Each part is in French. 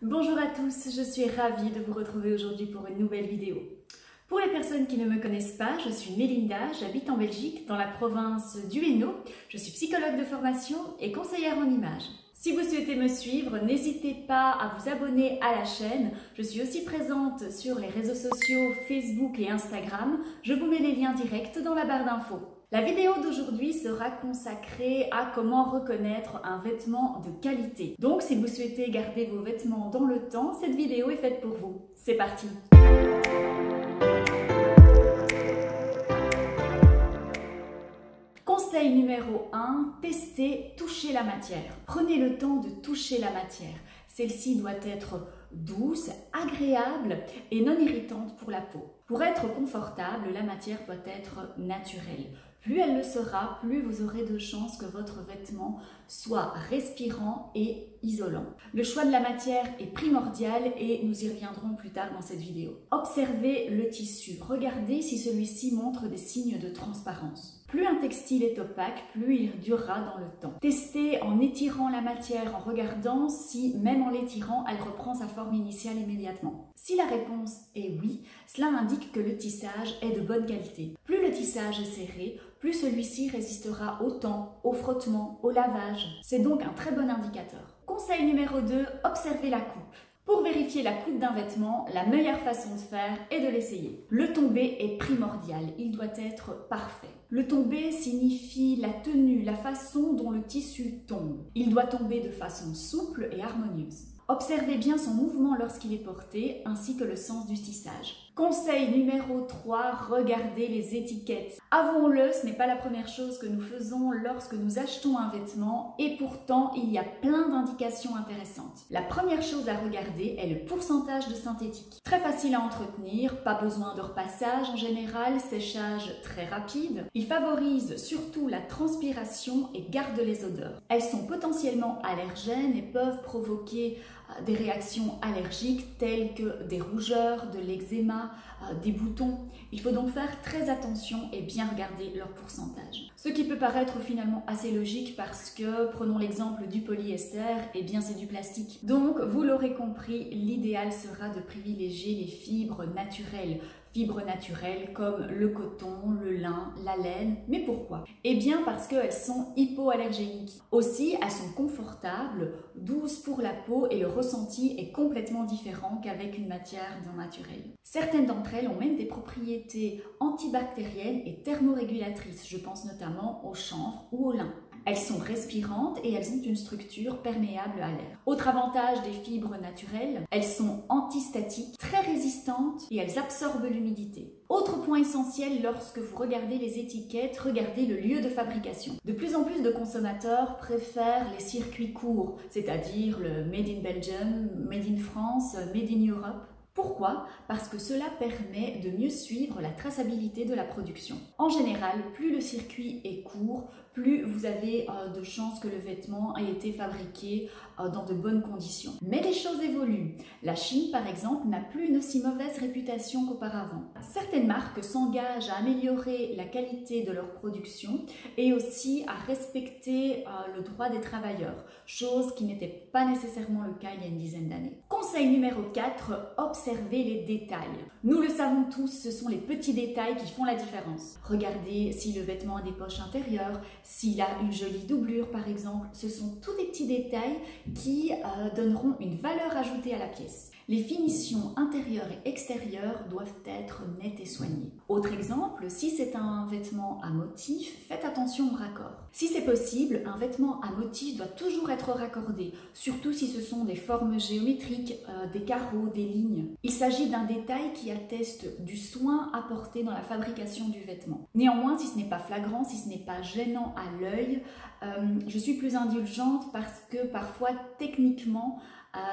Bonjour à tous, je suis ravie de vous retrouver aujourd'hui pour une nouvelle vidéo. Pour les personnes qui ne me connaissent pas, je suis Mélinda, j'habite en Belgique, dans la province du Hainaut. Je suis psychologue de formation et conseillère en images. Si vous souhaitez me suivre, n'hésitez pas à vous abonner à la chaîne. Je suis aussi présente sur les réseaux sociaux Facebook et Instagram. Je vous mets les liens directs dans la barre d'infos. La vidéo d'aujourd'hui sera consacrée à comment reconnaître un vêtement de qualité. Donc si vous souhaitez garder vos vêtements dans le temps, cette vidéo est faite pour vous. C'est parti! Conseil numéro 1, testez, touchez la matière. Prenez le temps de toucher la matière. Celle-ci doit être douce, agréable et non irritante pour la peau. Pour être confortable, la matière doit être naturelle. Plus elle le sera, plus vous aurez de chances que votre vêtement soit respirant et isolant. Le choix de la matière est primordial et nous y reviendrons plus tard dans cette vidéo. Observez le tissu. Regardez si celui-ci montre des signes de transparence. Plus un textile est opaque, plus il durera dans le temps. Testez en étirant la matière, en regardant si, même en l'étirant, elle reprend sa forme initiale immédiatement. Si la réponse est oui, cela indique que le tissage est de bonne qualité. Plus le tissage est serré, plus celui-ci résistera au temps, au frottement, au lavage. C'est donc un très bon indicateur. Conseil numéro 2, observez la coupe. Pour vérifier la coupe d'un vêtement, la meilleure façon de faire est de l'essayer. Le tombé est primordial, il doit être parfait. Le tombé signifie la tenue, la façon dont le tissu tombe. Il doit tomber de façon souple et harmonieuse. Observez bien son mouvement lorsqu'il est porté, ainsi que le sens du tissage. Conseil numéro 3, regardez les étiquettes. Avouons-le, ce n'est pas la première chose que nous faisons lorsque nous achetons un vêtement et pourtant il y a plein d'indications intéressantes. La première chose à regarder est le pourcentage de synthétique. Très facile à entretenir, pas besoin de repassage en général, séchage très rapide. Il favorise surtout la transpiration et garde les odeurs. Elles sont potentiellement allergènes et peuvent provoquer des réactions allergiques telles que des rougeurs, de l'eczéma, des boutons. Il faut donc faire très attention et bien regarder leur pourcentage. Ce qui peut paraître finalement assez logique parce que, prenons l'exemple du polyester, eh bien c'est du plastique. Donc, vous l'aurez compris, l'idéal sera de privilégier les fibres naturelles. Fibres naturelles comme le coton, le lin, la laine. Mais pourquoi? Eh bien parce qu'elles sont hypoallergéniques. Aussi, elles sont confortables, douces pour la peau et le ressenti est complètement différent qu'avec une matière non naturelle. Certaines d'entre elles ont même des propriétés antibactériennes et thermorégulatrices. Je pense notamment au chanvre ou au lin. Elles sont respirantes et elles ont une structure perméable à l'air. Autre avantage des fibres naturelles, elles sont antistatiques, très résistantes et elles absorbent l'humidité. Autre point essentiel lorsque vous regardez les étiquettes, regardez le lieu de fabrication. De plus en plus de consommateurs préfèrent les circuits courts, c'est-à-dire le Made in Belgium, Made in France, Made in Europe. Pourquoi? Parce que cela permet de mieux suivre la traçabilité de la production. En général, plus le circuit est court, plus vous avez de chances que le vêtement ait été fabriqué dans de bonnes conditions. Mais les choses évoluent. La Chine, par exemple, n'a plus une aussi mauvaise réputation qu'auparavant. Certaines marques s'engagent à améliorer la qualité de leur production et aussi à respecter le droit des travailleurs, chose qui n'était pas nécessairement le cas il y a une dizaine d'années. Conseil numéro 4, observez les détails. Nous le savons tous, ce sont les petits détails qui font la différence. Regardez si le vêtement a des poches intérieures, s'il a une jolie doublure par exemple. Ce sont tous des petits détails qui donneront une valeur ajoutée à la pièce. Les finitions intérieures et extérieures doivent être nettes et soignées. Autre exemple, si c'est un vêtement à motif, faites attention au raccord. Si c'est possible, un vêtement à motif doit toujours être raccordé, surtout si ce sont des formes géométriques, des carreaux, des lignes. Il s'agit d'un détail qui atteste du soin apporté dans la fabrication du vêtement. Néanmoins, si ce n'est pas flagrant, si ce n'est pas gênant à l'œil, je suis plus indulgente parce que parfois, techniquement,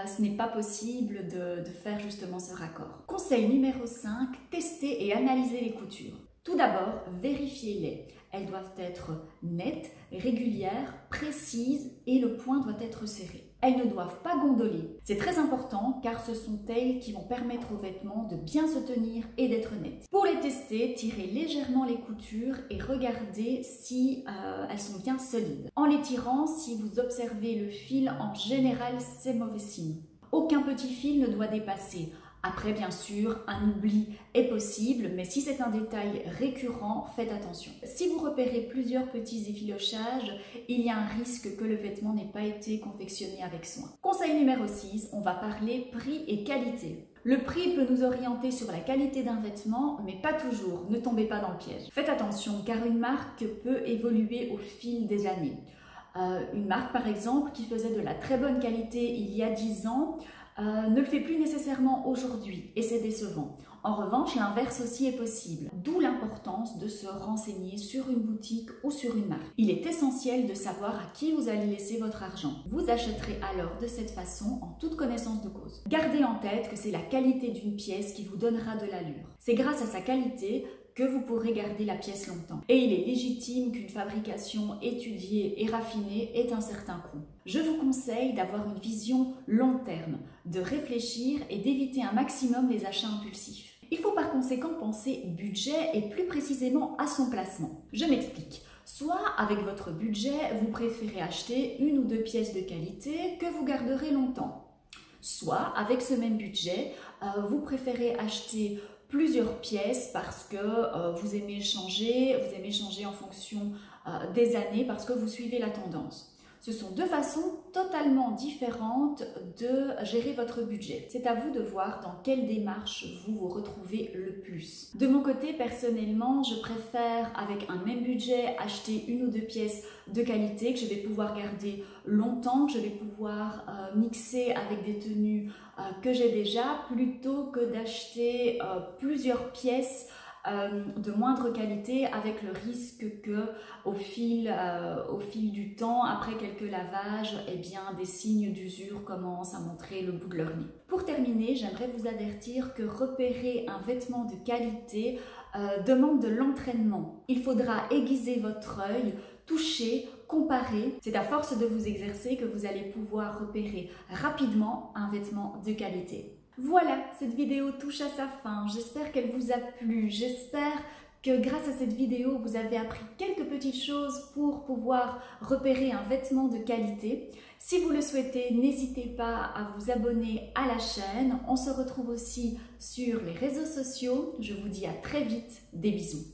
ce n'est pas possible de faire justement ce raccord. Conseil numéro 5, testez et analysez les coutures. Tout d'abord, vérifiez-les. Elles doivent être nettes, régulières, précises et le point doit être serré. Elles ne doivent pas gondoler. C'est très important car ce sont elles qui vont permettre aux vêtements de bien se tenir et d'être nettes. Pour les tester, tirez légèrement les coutures et regardez si elles sont bien solides. En les tirant, si vous observez le fil, en général, c'est mauvais signe. Aucun petit fil ne doit dépasser. Après, bien sûr, un oubli est possible, mais si c'est un détail récurrent, faites attention. Si vous repérez plusieurs petits effilochages, il y a un risque que le vêtement n'ait pas été confectionné avec soin. Conseil numéro 6, on va parler prix et qualité. Le prix peut nous orienter sur la qualité d'un vêtement, mais pas toujours, ne tombez pas dans le piège. Faites attention, car une marque peut évoluer au fil des années. Une marque, par exemple, qui faisait de la très bonne qualité il y a 10 ans, ne le fait plus nécessairement aujourd'hui et c'est décevant. En revanche, l'inverse aussi est possible, d'où l'importance de se renseigner sur une boutique ou sur une marque. Il est essentiel de savoir à qui vous allez laisser votre argent. Vous achèterez alors de cette façon en toute connaissance de cause. Gardez en tête que c'est la qualité d'une pièce qui vous donnera de l'allure. C'est grâce à sa qualité que vous pourrez garder la pièce longtemps. Et il est légitime qu'une fabrication étudiée et raffinée ait un certain coût. Je vous conseille d'avoir une vision long terme, de réfléchir et d'éviter un maximum les achats impulsifs. Il faut par conséquent penser budget et plus précisément à son placement. Je m'explique. Soit avec votre budget, vous préférez acheter une ou deux pièces de qualité que vous garderez longtemps. Soit avec ce même budget, vous préférez acheter plusieurs pièces parce que vous aimez changer en fonction des années parce que vous suivez la tendance. Ce sont deux façons totalement différentes de gérer votre budget. C'est à vous de voir dans quelle démarche vous vous retrouvez le plus. De mon côté, personnellement, je préfère avec un même budget acheter une ou deux pièces de qualité que je vais pouvoir garder longtemps, que je vais pouvoir mixer avec des tenues que j'ai déjà, plutôt que d'acheter plusieurs pièces de moindre qualité avec le risque que au fil du temps, après quelques lavages, eh bien, des signes d'usure commencent à montrer le bout de leur nez. Pour terminer, j'aimerais vous avertir que repérer un vêtement de qualité demande de l'entraînement. Il faudra aiguiser votre œil, toucher, comparer. C'est à force de vous exercer que vous allez pouvoir repérer rapidement un vêtement de qualité. Voilà, cette vidéo touche à sa fin. J'espère qu'elle vous a plu. J'espère que grâce à cette vidéo, vous avez appris quelques petites choses pour pouvoir repérer un vêtement de qualité. Si vous le souhaitez, n'hésitez pas à vous abonner à la chaîne. On se retrouve aussi sur les réseaux sociaux. Je vous dis à très vite. Des bisous.